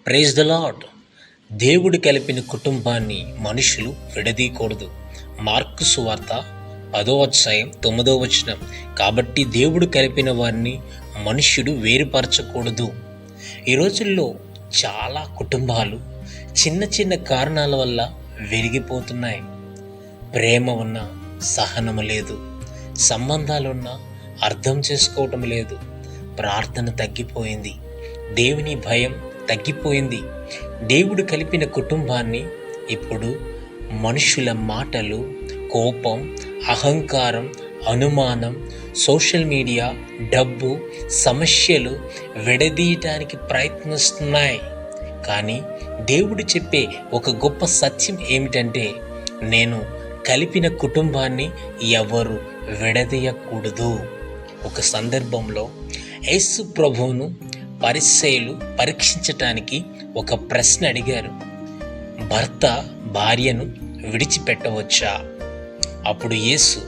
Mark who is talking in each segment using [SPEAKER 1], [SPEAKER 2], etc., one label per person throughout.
[SPEAKER 1] Praise the lord. దేవుడు కలిపిన కుటుంబాన్ని మనుషులు విడదీయకూడదు. మార్కు సువార్త 10వ అధ్యాయం 9వ వచనం. కాబట్టి దేవుడు కలిపిన వారిని మనుష్యుడు వేరుపరచకూడదు. ఈ రోజుల్లో చాలా కుటుంబాలు చిన్న చిన్న కారణాల వల్ల విరిగిపోతున్నాయి. ప్రేమ ఉన్నా సహనము లేదు, సంబంధాలున్నా అర్థం చేసుకోవటం లేదు, ప్రార్థన తగ్గిపోయింది, దేవుని భయం తగ్గిపోయింది. దేవుడు కలిపిన కుటుంబాన్ని ఇప్పుడు మనుషుల మాటలు, కోపం, అహంకారం, అనుమానం, సోషల్ మీడియా, డబ్బు, సమస్యలు విడదీయటానికి ప్రయత్నిస్తున్నాయి. కానీ దేవుడు చెప్పే ఒక గొప్ప సత్యం ఏమిటంటే, నేను కలిపిన కుటుంబాన్ని ఎవరు విడదీయకూడదు. ఒక సందర్భంలో యేసు ప్రభువును పరిసయ్యులు పరీక్షించటానికి ఒక ప్రశ్న అడిగారు. భర్త భార్యను విడిచిపెట్టవచ్చా? అప్పుడు యేసు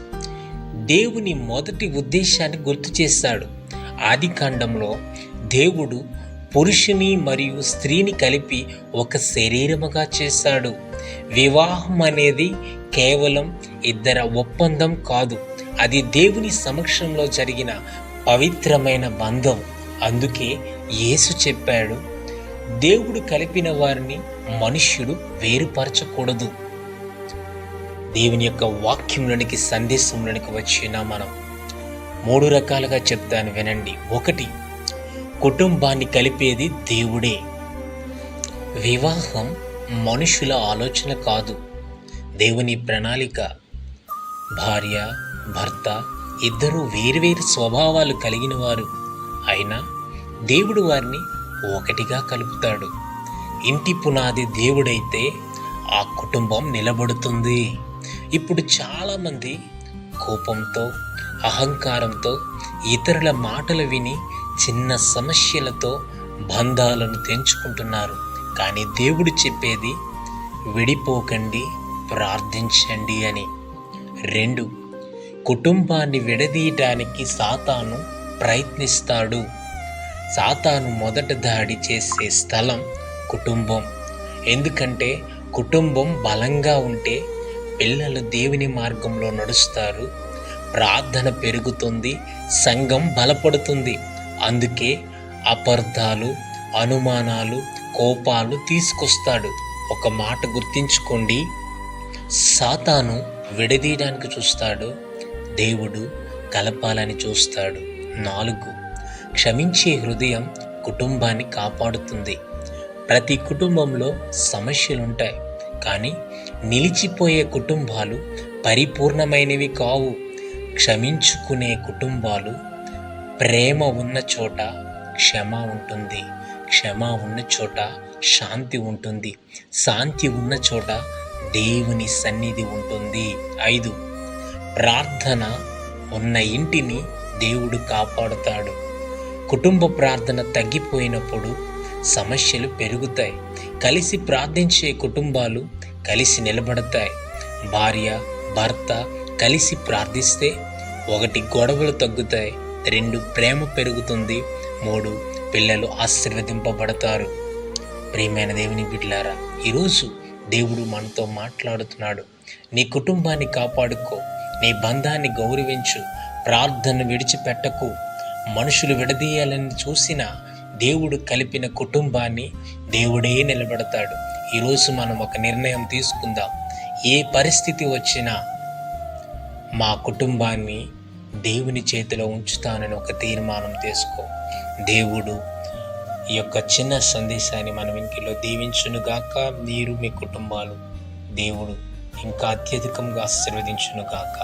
[SPEAKER 1] దేవుని మొదటి ఉద్దేశాన్ని గుర్తు చేశాడు. ఆదికాండంలో దేవుడు పురుషుని మరియు స్త్రీని కలిపి ఒక శరీరముగా చేశాడు. వివాహం అనేది కేవలం ఇద్దరి ఒప్పందం కాదు, అది దేవుని సమక్షంలో జరిగిన పవిత్రమైన బంధం. అందుకే యేసు చెప్పాడు, దేవుడు కలిపిన వారిని మనుష్యుడు వేరుపరచకూడదు. దేవుని యొక్క వాక్యంలోనికి, సందేశంలోనికి వచ్చిన మనం 3 రకాలుగా చెప్తాను, వినండి. 1, కుటుంబాన్ని కలిపేది దేవుడే. వివాహం మనుషుల ఆలోచన కాదు, దేవుని ప్రణాళిక. భార్య భర్త ఇద్దరూ వేరువేరు స్వభావాలు కలిగిన వారు అయినా దేవుడు వారిని ఒకటిగా కలుపుతాడు. ఇంటి పునాది దేవుడైతే ఆ కుటుంబం నిలబడుతుంది. ఇప్పుడు చాలామంది కోపంతో, అహంకారంతో, ఇతరుల మాటలు విని చిన్న సమస్యలతో బంధాలను తెంచుకుంటున్నారు. కానీ దేవుడు చెప్పేది విడిపోకండి, ప్రార్థించండి అని. 2, కుటుంబాన్ని విడదీయటానికి సాతాను ప్రయత్నిస్తాడు. సాతాను మొదట దాడి చేసే స్థలం కుటుంబం. ఎందుకంటే కుటుంబం బలంగా ఉంటే పిల్లలు దేవుని మార్గంలో నడుస్తారు, ప్రార్థన పెరుగుతుంది, సంఘం బలపడుతుంది. అందుకే అపార్థాలు, అనుమానాలు, కోపాలు తీసుకొస్తాడు. ఒక మాట గుర్తించుకోండి, సాతాను విడదీయడానికి చూస్తాడు, దేవుడు కలపాలని చూస్తాడు. 4, క్షమించే హృదయం కుటుంబాన్ని కాపాడుతుంది. ప్రతి కుటుంబంలో సమస్యలుంటాయి, కానీ నిలిచిపోయే కుటుంబాలు పరిపూర్ణమైనవి కావు. క్షమించుకునే కుటుంబాలు, ప్రేమ ఉన్న చోట క్షమ ఉంటుంది, క్షమ ఉన్న చోట శాంతి ఉంటుంది, శాంతి ఉన్న చోట దేవుని సన్నిధి ఉంటుంది. 5, ప్రార్థన ఉన్న ఇంటిని దేవుడు కాపాడుతాడు. కుటుంబ ప్రార్థన తగ్గిపోయినప్పుడు సమస్యలు పెరుగుతాయి. కలిసి ప్రార్థించే కుటుంబాలు కలిసి నిలబడతాయి. భార్య భర్త కలిసి ప్రార్థిస్తే 1, గొడవలు తగ్గుతాయి, 2, ప్రేమ పెరుగుతుంది, 3, పిల్లలు ఆశీర్వదింపబడతారు. ప్రియమైన దేవుని బిడ్డలారా, ఈరోజు దేవుడు మనతో మాట్లాడుతున్నాడు. నీ కుటుంబాన్ని కాపాడుకో, నీ బంధాన్ని గౌరవించు, ప్రార్థన విడిచిపెట్టకు. మనుషులు విడదీయాలని చూసిన దేవుడు కలిపిన కుటుంబాన్ని దేవుడే నిలబెడతాడు. ఈరోజు మనం ఒక నిర్ణయం తీసుకుందాం. ఏ పరిస్థితి వచ్చినా మా కుటుంబాన్ని దేవుని చేతిలో ఉంచుతానని ఒక తీర్మానం తీసుకో. దేవుడు ఈ యొక్క చిన్న సందేశాన్ని మనం ఇంటిలో దీవించునుగాక. మీరు మీ కుటుంబాలు దేవుడు ఇంకా అత్యధికంగా ఆశీర్వదించునుగాక.